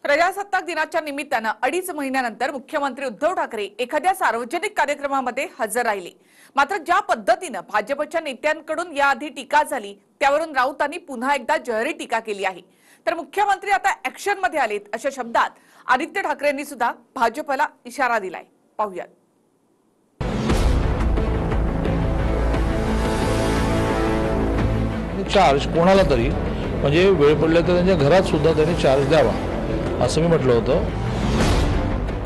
प्रजासत्ताक दिनाच्या निमित्तानं 2.5 महिन्यानंतर मुख्यमंत्री उद्धव ठाकरे एखाद्या सार्वजनिक कार्यक्रमामध्ये हजर राहिले। मात्र ज्या पद्धतीनं भाजपच्या नेत्यांकडून याआधी टीका झाली त्यावरून राऊतांनी पुन्हा एकदा जहरी टीका केली आहे। तर मुख्यमंत्री आता ऍक्शन मध्ये आलेत अशा शब्दात आदित्य ठाकरेंनी सुद्धा भाजपला इशारा दिलाय। पाहूया। चार्ज कोणाला तरी म्हणजे वेळ पडले तर त्यांच्या घरात सुद्धा त्यांनी चार्ज द्यावा असं मी म्हटलं होतं।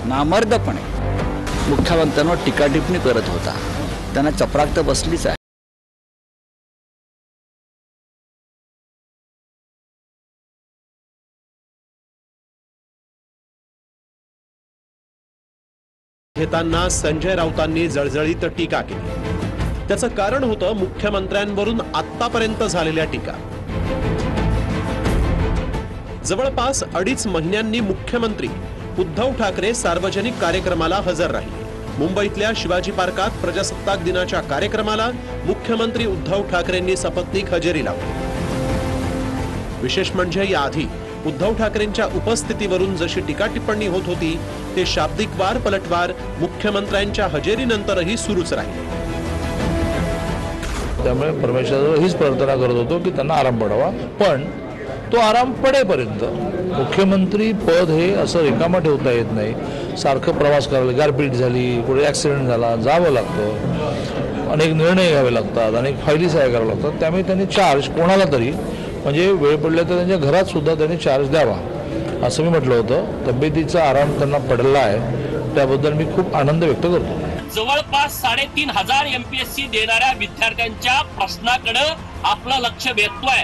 नामर्दपणे मुख्यमंत्र्यांवर टीका टिप्पणी करत होता, त्यांना चपराक तर बसलीच आहे। घेताना संजय राऊतांनी जळजळीत टीका केली। त्याचं कारण होतं मुख्यमंत्र्यांवरून आतापर्यंत झालेल्या टीका। जवळपास 2.5 महिन्यांनी मुख्यमंत्री उद्धव ठाकरे सार्वजनिक कार्यक्रमाला हजर राहिले। मुंबईतल्या शिवाजी पार्कात प्रजासत्ताक दिनाच्या कार्यक्रमाला मुख्यमंत्री उद्धव ठाकरेंनी सपत्नीक हजेरी लावली। विशेष म्हणजे याआधी उद्धव ठाकरेंच्या उपस्थितीवरून जशी टीका टिप्पणी होत होती ते शाब्दिक वार पलटवार मुख्यमंत्र्यांच्या हजेरीनंतरही सुरूच राहिले। त्यामुळे परमेश्वरावर हीच प्रार्थना करत होतो की त्यांना आराम पडावा, पण तो आराम पडेपर्यंत मुख्यमंत्री पद हे असं रिकामा ठेवता येत नाही। सारखं प्रवास करायला, गारपीट झाली, कुठे ॲक्सिडेंट झाला, जावं लागतं, अनेक निर्णय घ्यावे लागतात, अनेक फायली सह्या कराव्या लागतात। त्यामुळे त्यांनी चार्ज कोणाला तरी म्हणजे वेळ पडले तर त्यांच्या घरात सुद्धा त्यांनी चार्ज द्यावा असं मी म्हटलं होतं। तब्येतीचा आराम त्यांना पडला आहे, त्याबद्दल मी खूप आनंद व्यक्त करतो। जवळपास 3,500 MPSC देणाऱ्या विद्यार्थ्यांच्या प्रश्नाकडे आपलं लक्ष वेधतोय।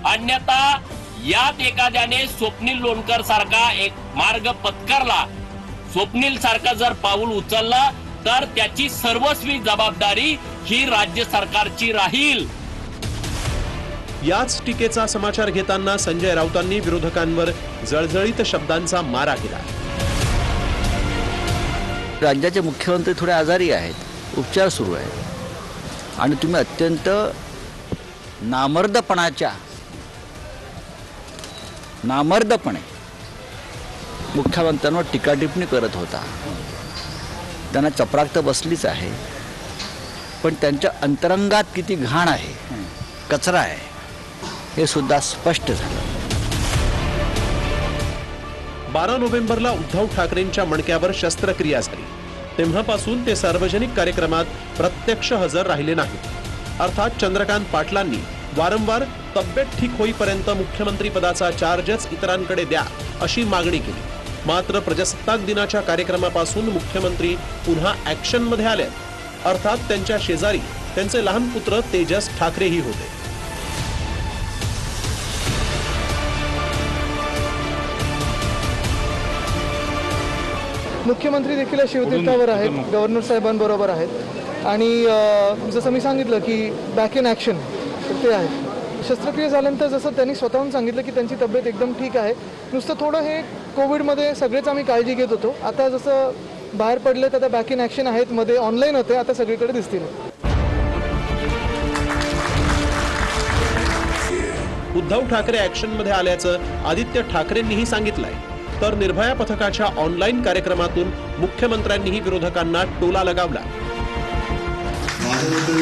अन्यथा यात एखाद्याने स्वप्नील लोणकर सारखा एक मार्ग पत्करला, स्वप्नील सारखा जर पाऊल उचलला तर त्याची सर्वस्वी जबाबदारी ही राज्य सरकारची राहील। याच टीकेचा समाचार घेताना संजय राऊतांनी विरोधकांवर जळजळीत शब्दांचा मारा केला। राज्याचे मुख्यमंत्री थोडे आजारी आहेत, उपचार सुरू आहेत आणि तुम्ही अत्यंत नामर्दपणे मुख्यमंत्र्यांवर टीका टिप्पणी करत होता, त्यांना चपराक तर बसलीच आहे, पण त्यांच्या अंतरंगात किती घाण आहे, कचरा आहे हे सुद्धा स्पष्ट झालं। 12 नोव्हेंबरला उद्धव ठाकरेंच्या मणक्यावर शस्त्रक्रिया झाली, तेव्हापासून ते सार्वजनिक कार्यक्रमात प्रत्यक्ष हजर राहिले नाहीत। अर्थात चंद्रकांत पाटलांनी वारंवार तब्येत ठीक होईपर्यंत मुख्यमंत्री पदाचा चार्जच इतरांकडे द्या अशी मागणी केली। मात्र प्रजासत्ताक दिनाच्या कार्यक्रमापासून मुख्यमंत्री पुन्हा ऍक्शनमध्ये आले। अर्थात त्यांच्या शेजारी त्यांचे लहान पुत्र तेजस ठाकरेही होते। मुख्यमंत्री देखील शिवतीर्थावर आहेत, गव्हर्नर साहेबांबरोबर आहेत आणि जसं मी सांगितलं की बॅक इन ॲक्शन ते आहे। शस्त्रक्रिया झाल्यानंतर जसं त्यांनी स्वतःहून सांगितलं की त्यांची तब्येत एकदम ठीक आहे, नुसतं थोडं हे कोविडमध्ये सगळेच आम्ही काळजी घेत होतो, आता जसं बाहेर पडले तर आता बॅक इन ॲक्शन आहेत, मध्ये ऑनलाईन होते, आता सगळीकडे दिसतील। उद्धव ठाकरे ॲक्शनमध्ये आल्याचं आदित्य ठाकरेंनीही सांगितलंय। तर निर्भया पथकाच्या ऑनलाईन कार्यक्रमातून मुख्यमंत्र्यांनीही विरोधकांना टोला लगावला। माझ्याबद्दल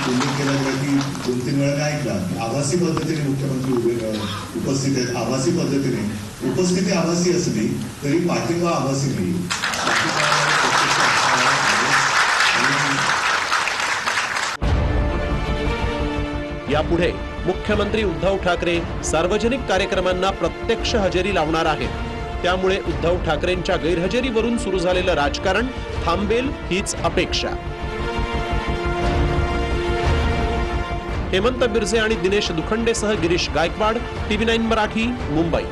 उल्लेख केला गेला की 2-3 वेळा काय ऐकला की आभासी पद्धतीने मुख्यमंत्री उपस्थित आहेत, आभासी पद्धतीने उपस्थिती आभासी असली तरी पाठिंबा आभासी नाही। यापुढे मुख्यमंत्री उद्धव ठाकरे सार्वजनिक कार्यक्रमांना प्रत्यक्ष हजेरी लावणार आहेत। त्यामुळे उद्धव ठाकरेंच्या गैरहजेरीवरून सुरू झालेलं राजकारण थांबेल हीच अपेक्षा। हेमंत बिर्जे आणि दिनेश दुखंडेसह गिरीश गायकवाड, TV9 मराठी, मुंबई।